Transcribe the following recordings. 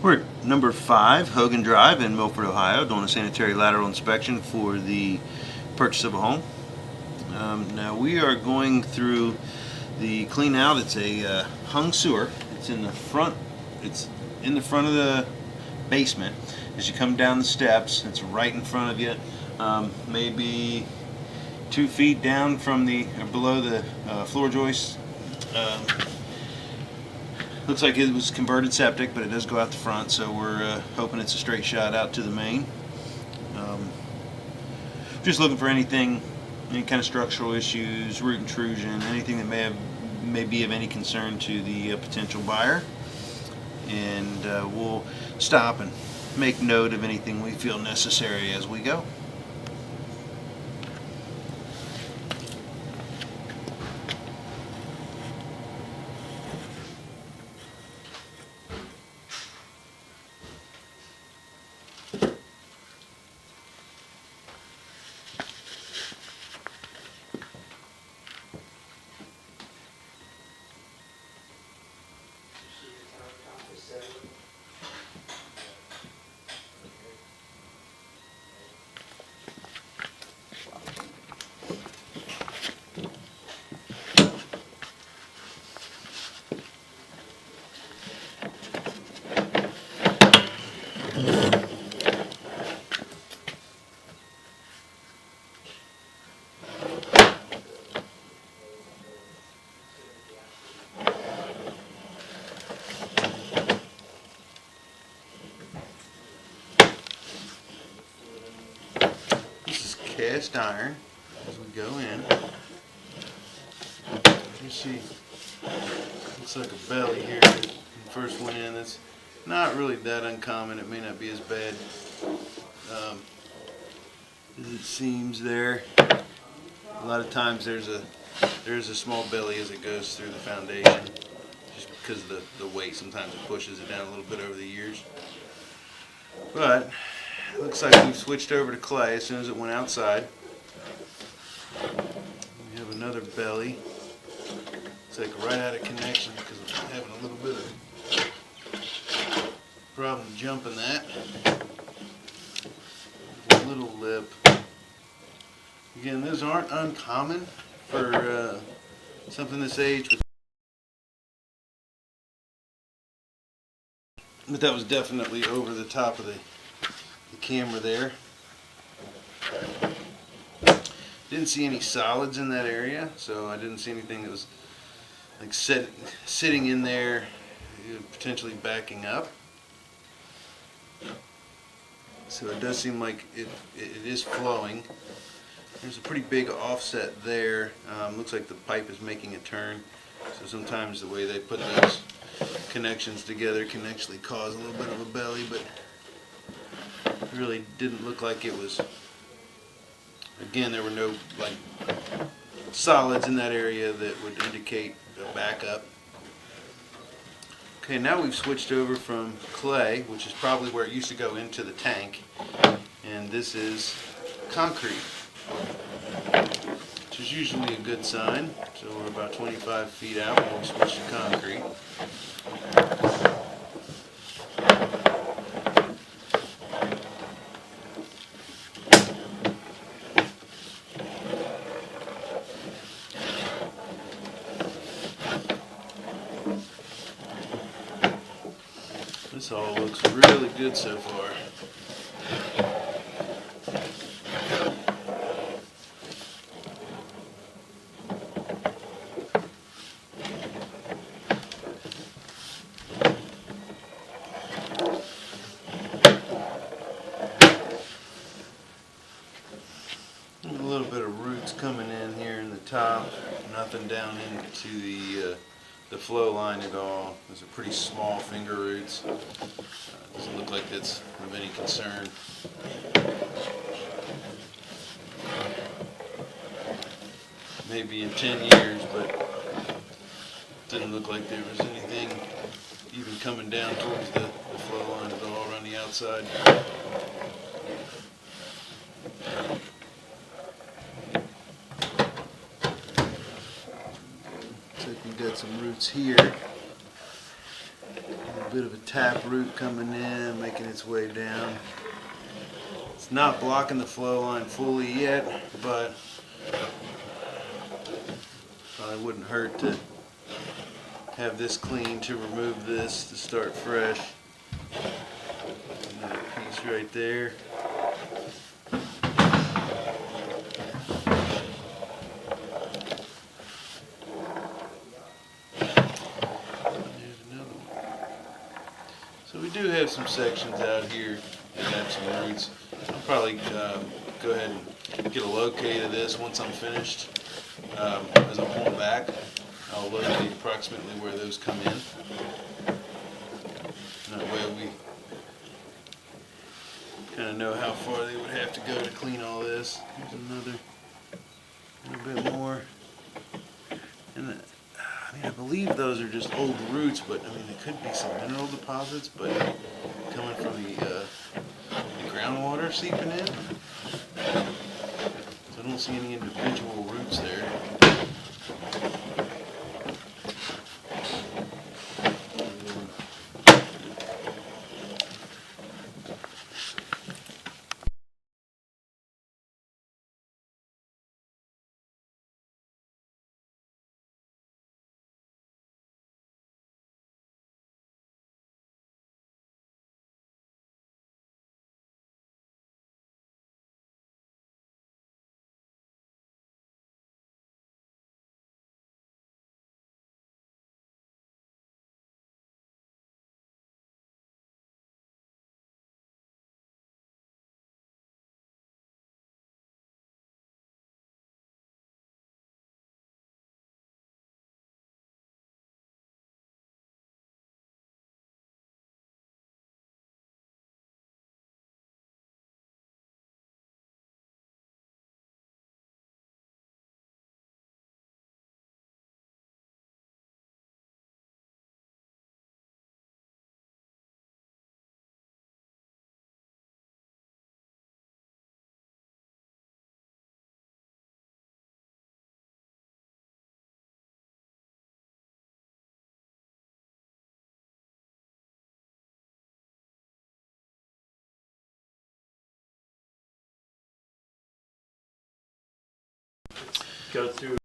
We're at number 5, Hogan Drive in Milford, Ohio, doing a sanitary lateral inspection for the purchase of a home. Now we are going through the clean out. It's a hung sewer. It's in the front. It's in the front of the basement. As you come down the steps, it's right in front of you, maybe 2 feet down from the below the floor joist. Looks like it was converted septic, but it does go out the front, so we're hoping it's a straight shot out to the main. Just looking for anything, any kind of structural issues, root intrusion, anything that may be of any concern to the potential buyer. And we'll stop and make note of anything we feel necessary as we go. Cast iron as we go in. You see, looks like a belly here. When you first went in, that's not really that uncommon. It may not be as bad as it seems there. A lot of times there's a small belly as it goes through the foundation, just because of the weight. Sometimes it pushes it down a little bit over the years. But looks like we've switched over to clay as soon as it went outside. We have another belly. It's like right out of connection because I'm having a little bit of problem jumping that. A little lip. Again, those aren't uncommon for something this age. But that was definitely over the top of the camera there. Didn't see any solids in that area, so I didn't see anything that was like sitting in there, potentially backing up. So it does seem like it is flowing. There's a pretty big offset there. Looks like the pipe is making a turn. So sometimes the way they put those connections together can actually cause a little bit of a belly, but it really didn't look like it was. Again, there were no like solids in that area that would indicate a backup. Okay, now we've switched over from clay, which is probably where it used to go, into the tank, and this is concrete, which is usually a good sign. So we're about 25 feet out when we switch to concrete. This all looks really good so far. A little bit of roots coming in here in the top, nothing down into the flow line at all. Those are pretty small finger roots. Doesn't look like that's of any concern. Maybe in 10 years, but it didn't look like there was anything even coming down towards the flow line at all around the outside. So we've got some roots here. bit of a tap root coming in, making its way down. It's not blocking the flow line fully yet, but probably wouldn't hurt to have this clean to remove this to start fresh. Another piece right there. So we do have some sections out here that have some roots. I'll probably go ahead and get a locate of this once I'm finished. As I pull back, I'll locate approximately where those come in. And that way we kind of know how far they would have to go to clean all this. Here's another little bit more. And I believe those are just old roots, but they could be some mineral deposits, but coming from the groundwater seeping in. So I don't see any individual roots there. Go through.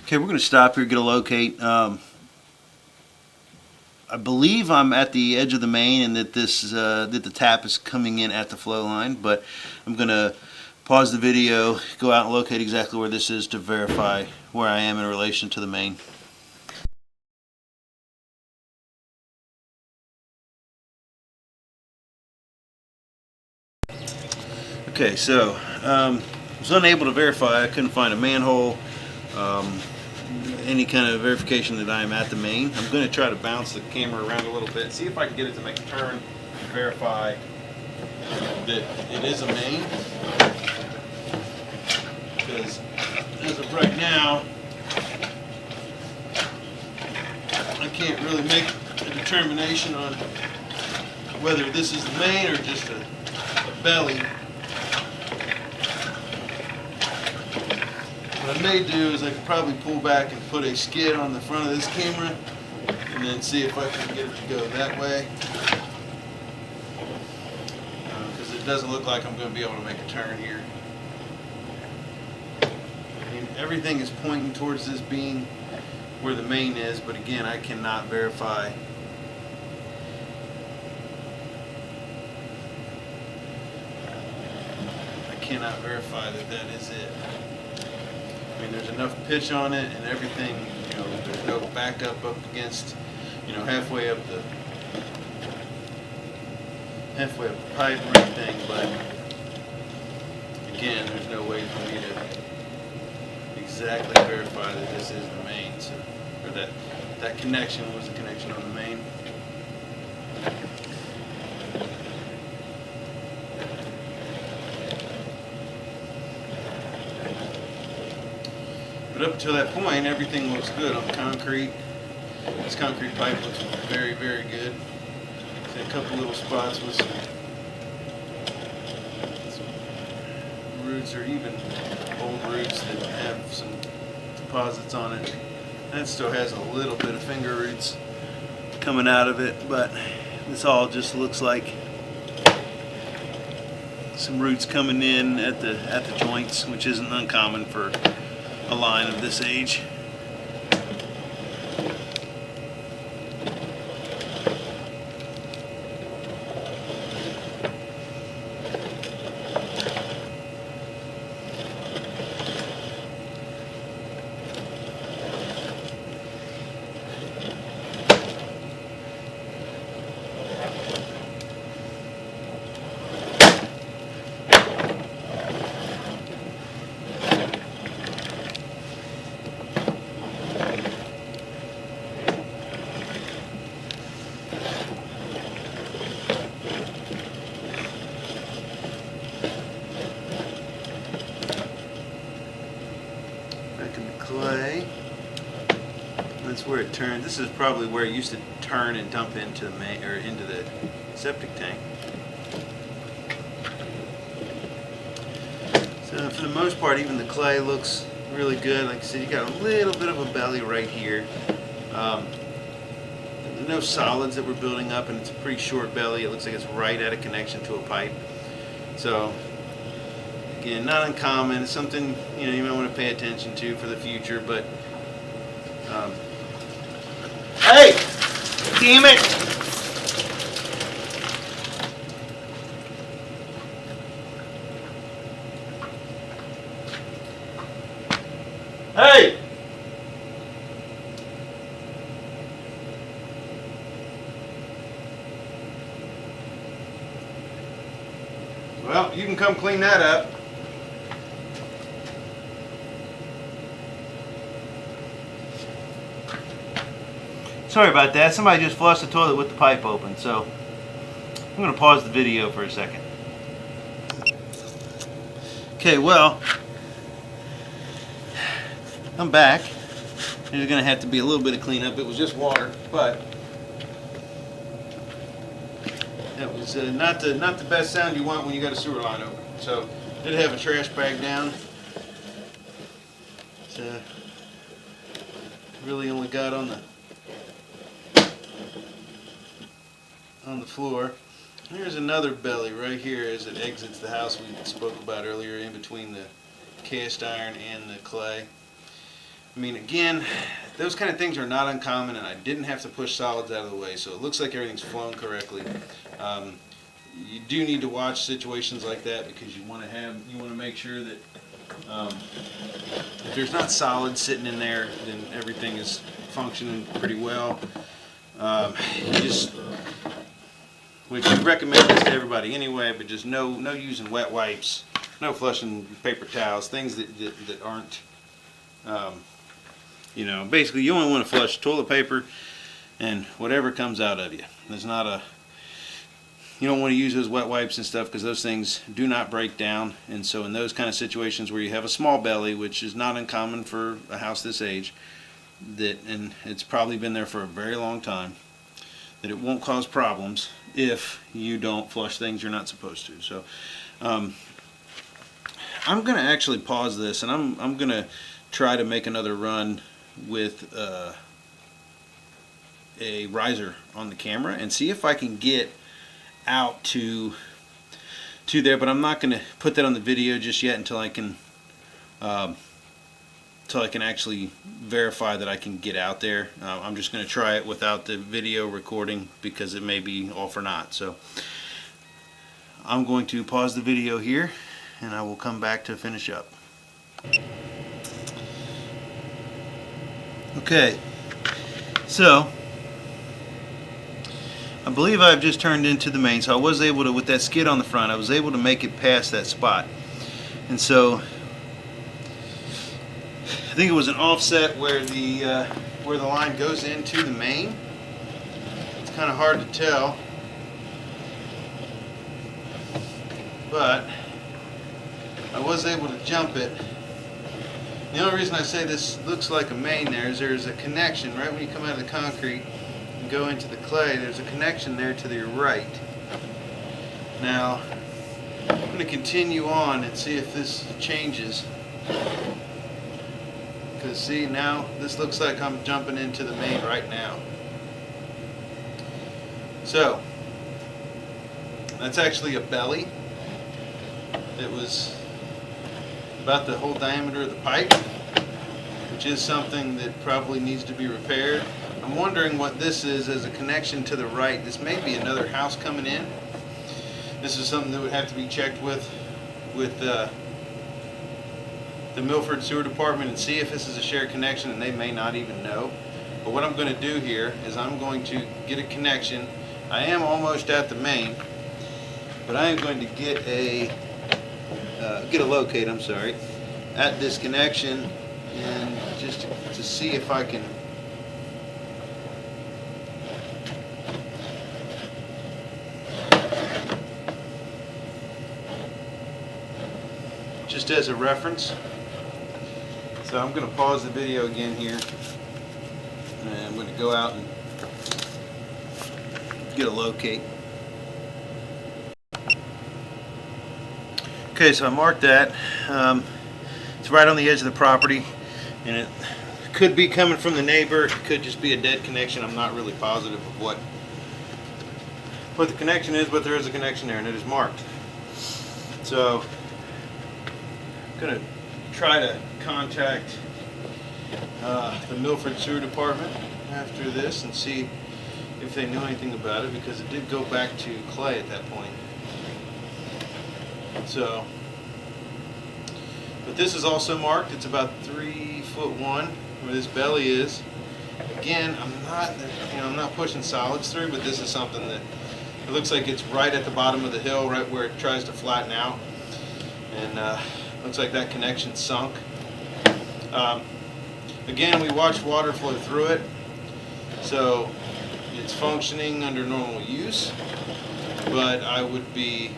Okay, we're going to stop here, get a locate. I believe I'm at the edge of the main and that that the tap is coming in at the flow line, but I'm going to pause the video, go out and locate exactly where this is to verify where I am in relation to the main. Okay, so I was unable to verify. I couldn't find a manhole, any kind of verification that I am at the main. I'm going to try to bounce the camera around a little bit, see if I can get it to make a turn and verify that it is a main. Because as of right now, I can't really make a determination on whether this is the main or just a belly. What I may do is I could probably pull back and put a skid on the front of this camera and then see if I can get it to go that way. Because it doesn't look like I'm going to be able to make a turn here. I mean, everything is pointing towards this being where the main is, but again, I cannot verify. I cannot verify that that is it. I mean, there's enough pitch on it and everything, you know, there's no backup up against, you know, halfway up the pipe or anything, but again, there's no way for me to exactly verify that this is the main, so, or that connection was the connection on the main. But up until that point, everything looks good on the concrete. This concrete pipe looks very, very good. See a couple little spots with some roots, or even old roots that have some deposits on it. That still has a little bit of finger roots coming out of it, but this all just looks like some roots coming in at the joints, which isn't uncommon for a line of this age. Clay. That's where it turned. This is probably where it used to turn and dump into the main, or into the septic tank. So for the most part, even the clay looks really good. Like I said, you got a little bit of a belly right here. No solids that we're building up, and it's a pretty short belly. It looks like it's right at a connection to a pipe. So again, not uncommon. It's something, you know, you might want to pay attention to for the future. But hey, damn it! Hey! Well, you can come clean that up. Sorry about that. Somebody just flushed the toilet with the pipe open, so I'm going to pause the video for a second. Okay, well, I'm back. There's going to have to be a little bit of cleanup. It was just water, but that was not the best sound you want when you got a sewer line open. So, did have a trash bag down. It's really only got on the floor. Here's another belly right here as it exits the house we spoke about earlier, in between the cast iron and the clay. I mean, again, those kind of things are not uncommon, and I didn't have to push solids out of the way, so it looks like everything's flown correctly. You do need to watch situations like that, because you want to make sure that if there's not solids sitting in there, then everything is functioning pretty well. Which we recommend this to everybody anyway, but just no using wet wipes, no flushing paper towels, things that aren't, you know, basically you only want to flush toilet paper and whatever comes out of you. There's not you don't want to use those wet wipes and stuff, because those things do not break down. And so in those kind of situations where you have a small belly, which is not uncommon for a house this age, and it's probably been there for a very long time, that it won't cause problems if you don't flush things you're not supposed to. So I'm going to actually pause this, and I'm going to try to make another run with a riser on the camera and see if I can get out to there, but I'm not going to put that on the video just yet until I can actually verify that I can get out there. I'm just going to try it without the video recording, because it may be off or not. So I'm going to pause the video here and I will come back to finish up. Okay, so I believe I've just turned into the main, so I was able to, with that skid on the front, I was able to make it past that spot. And so I think it was an offset where the line goes into the main. It's kind of hard to tell, but I was able to jump it. The only reason I say this looks like a main there is there's a connection right when you come out of the concrete and go into the clay. There's a connection there to the right. Now I'm going to continue on and see if this changes, because see, now this looks like I'm jumping into the main right now. So that's actually a belly that was about the whole diameter of the pipe, which is something that probably needs to be repaired. I'm wondering what this is as a connection to the right. This may be another house coming in. This is something that would have to be checked with the Milford Sewer Department and see if this is a shared connection, and they may not even know. But what I'm going to do here is I'm going to get a connection. I am almost at the main, but I am going to get a locate, I'm sorry, at this connection, and just to see if I can just as a reference. So I'm going to pause the video again here, and I'm going to go out and get a locate. Okay, so I marked that. It's right on the edge of the property, and it could be coming from the neighbor. It could just be a dead connection. I'm not really positive of what the connection is, but there is a connection there, and it is marked. So I'm going to try to contact the Milford Sewer Department after this and see if they knew anything about it, because it did go back to clay at that point. So, but this is also marked. It's about 3'1" where this belly is. Again, I'm not pushing solids through, but this is something that it looks like it's right at the bottom of the hill, right where it tries to flatten out, and looks like that connection sunk. Again, we watched water flow through it, so it's functioning under normal use, but I would be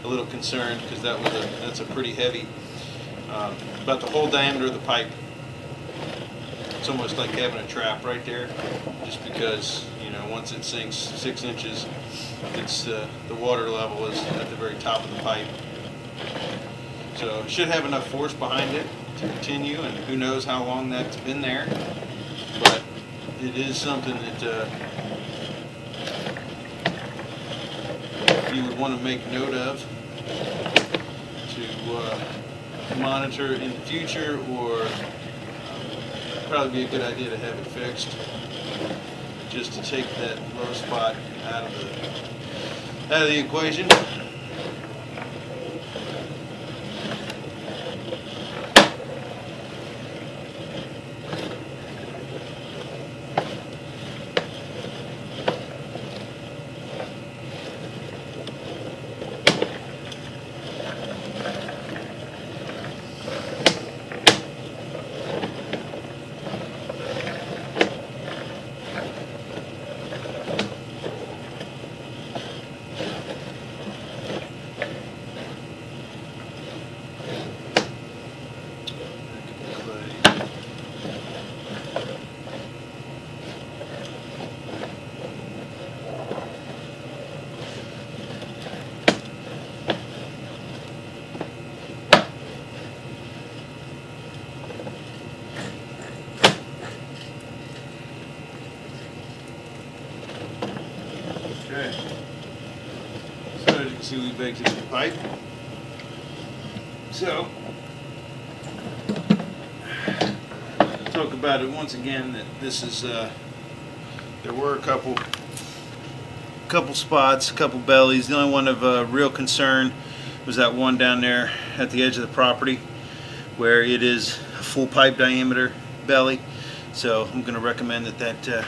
a little concerned, because that's a pretty heavy, about the whole diameter of the pipe. It's almost like having a trap right there, just because, you know, once it sinks 6 inches, it's the water level is at the very top of the pipe. So it should have enough force behind it to continue, and who knows how long that's been there, but it is something that you would want to make note of to monitor in the future, or probably be a good idea to have it fixed, just to take that low spot out of the equation. Okay, so as you can see, we've exited the pipe. So, talk about it once again, that this is, there were a couple spots, a couple bellies. The only one of real concern was that one down there at the edge of the property where it is a full pipe diameter belly. So I'm going to recommend that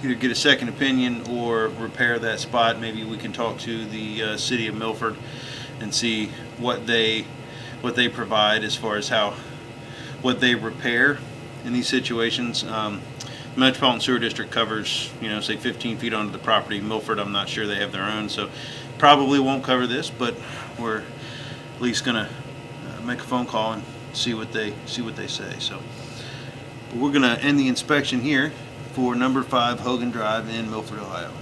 either get a second opinion or repair that spot. Maybe we can talk to the city of Milford and see what they provide as far as what they repair in these situations. Metropolitan Sewer District covers, say 15 feet onto the property. Milford, I'm not sure, they have their own, so probably won't cover this, but we're at least gonna make a phone call and see what they say. So we're gonna end the inspection here for number 5 Hogan Drive in Milford, Ohio.